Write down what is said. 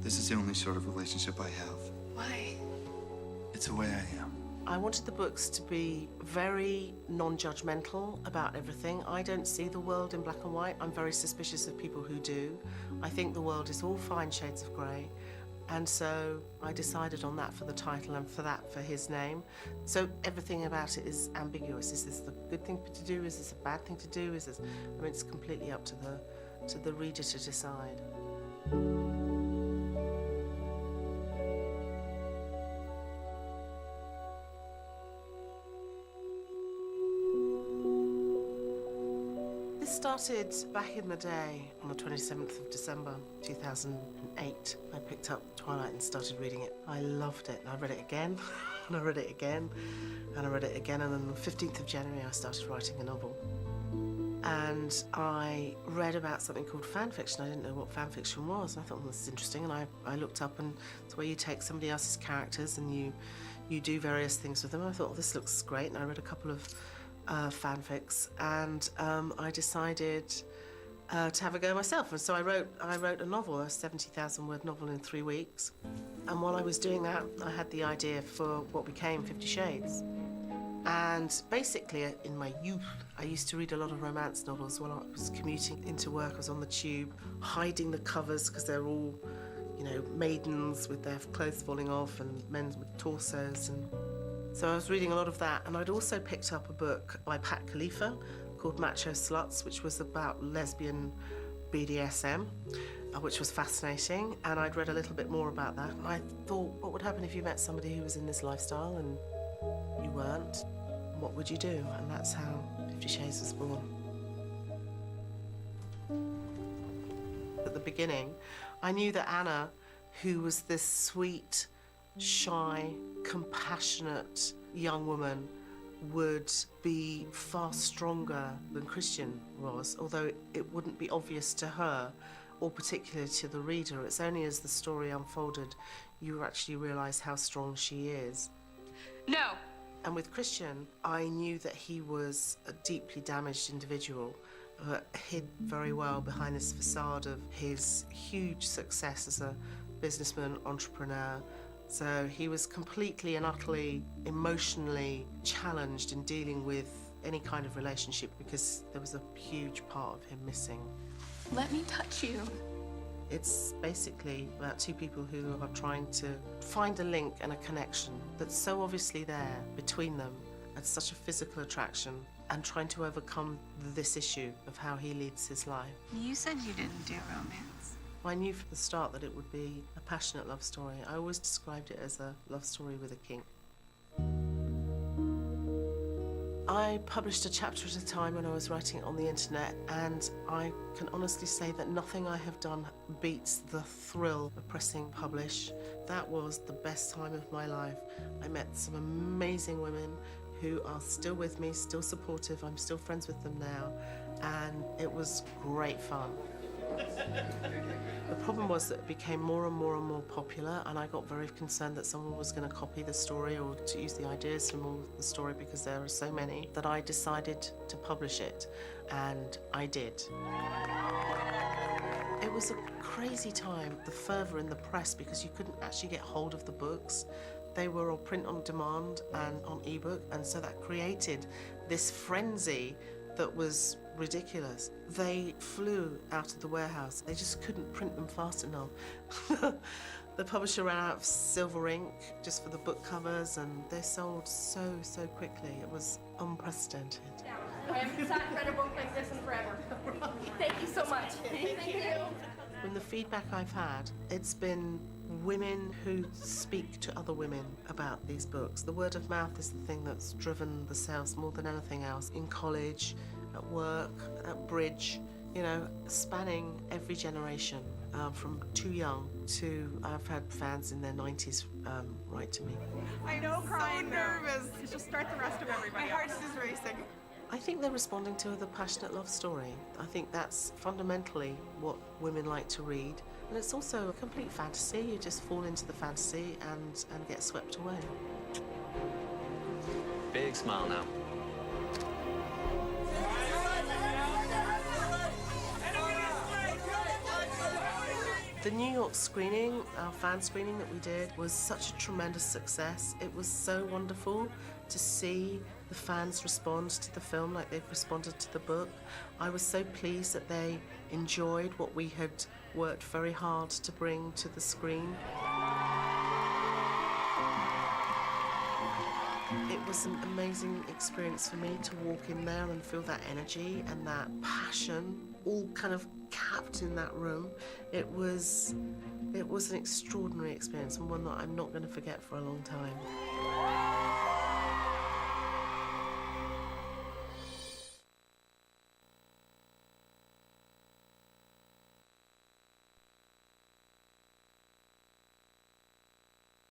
This is the only sort of relationship I have. Why? It's the way I am. I wanted the books to be very non-judgmental about everything. I don't see the world in black and white. I'm very suspicious of people who do. I think the world is all fine shades of grey. And so I decided on that for the title and for that for his name. So everything about it is ambiguous. Is this the good thing to do? Is this a bad thing to do? Is this, I mean, it's completely up to the reader to decide. This started back in the day on the 27th of December 2008. I picked up Twilight and started reading it. I loved it. I read it again, and I read it again, and I read it again, and on the 15th of January I started writing a novel. And I read about something called fan fiction. I didn't know what fan fiction was, and I thought, well, this is interesting, and I looked up, and it's where you take somebody else's characters and you do various things with them. And I thought, well, this looks great, and I read a couple of fanfics, and I decided to have a go myself. And so I wrote a novel, a 70,000-word novel in 3 weeks. And while I was doing that, I had the idea for what became 50 Shades. And basically, in my youth, I used to read a lot of romance novels while I was commuting into work. I was on the tube, hiding the covers because they're all, you know, maidens with their clothes falling off and men with torsos. And so I was reading a lot of that. And I'd also picked up a book by Pat Khalifa called Macho Sluts, which was about lesbian BDSM, which was fascinating. And I'd read a little bit more about that. And I thought, what would happen if you met somebody who was in this lifestyle and you weren't? What would you do? And that's how 50 Shades was born. At the beginning, I knew that Anna, who was this sweet, shy, compassionate young woman, would be far stronger than Christian was, although it wouldn't be obvious to her, or particularly to the reader. It's only as the story unfolded you actually realise how strong she is. No. And with Christian, I knew that he was a deeply damaged individual, hid very well behind this facade of his huge success as a businessman, entrepreneur. So he was completely and utterly emotionally challenged in dealing with any kind of relationship because there was a huge part of him missing. Let me touch you. It's basically about two people who are trying to find a link and a connection that's so obviously there between them at such a physical attraction and trying to overcome this issue of how he leads his life. You said you didn't do romance. I knew from the start that it would be a passionate love story. I always described it as a love story with a kink. I published a chapter at a time when I was writing it on the internet, and I can honestly say that nothing I have done beats the thrill of pressing publish. That was the best time of my life. I met some amazing women who are still with me, still supportive. I'm still friends with them now, and it was great fun. The problem was that it became more and more and more popular, and I got very concerned that someone was going to copy the story or to use the ideas from all the story, because there are so many, that I decided to publish it, and I did. It was a crazy time, the fervour in the press, because you couldn't actually get hold of the books. They were all print on demand and on ebook, and so that created this frenzy that was ridiculous. They flew out of the warehouse. They just couldn't print them fast enough. The publisher ran out of silver ink just for the book covers, and they sold so quickly. It was unprecedented. I haven't sat and read a book like this in forever. Thank you so much. Thank you. From the feedback I've had, it's been women who speak to other women about these books. The word of mouth is the thing that's driven the sales more than anything else. In college, at work, at bridge, you know, spanning every generation, from too young to, I've had fans in their 90s write to me. I know, crying. So nervous. Just start the rest of everybody. My heart is racing. I think they're responding to the passionate love story. I think that's fundamentally what women like to read. And it's also a complete fantasy. You just fall into the fantasy and get swept away. Big smile now. The New York screening, our fan screening that we did, was such a tremendous success. It was so wonderful to see the fans respond to the film like they've responded to the book. I was so pleased that they enjoyed what we had worked very hard to bring to the screen. It was an amazing experience for me to walk in there and feel that energy and that passion all kind of capped in that room. It was an extraordinary experience and one that I'm not going to forget for a long time.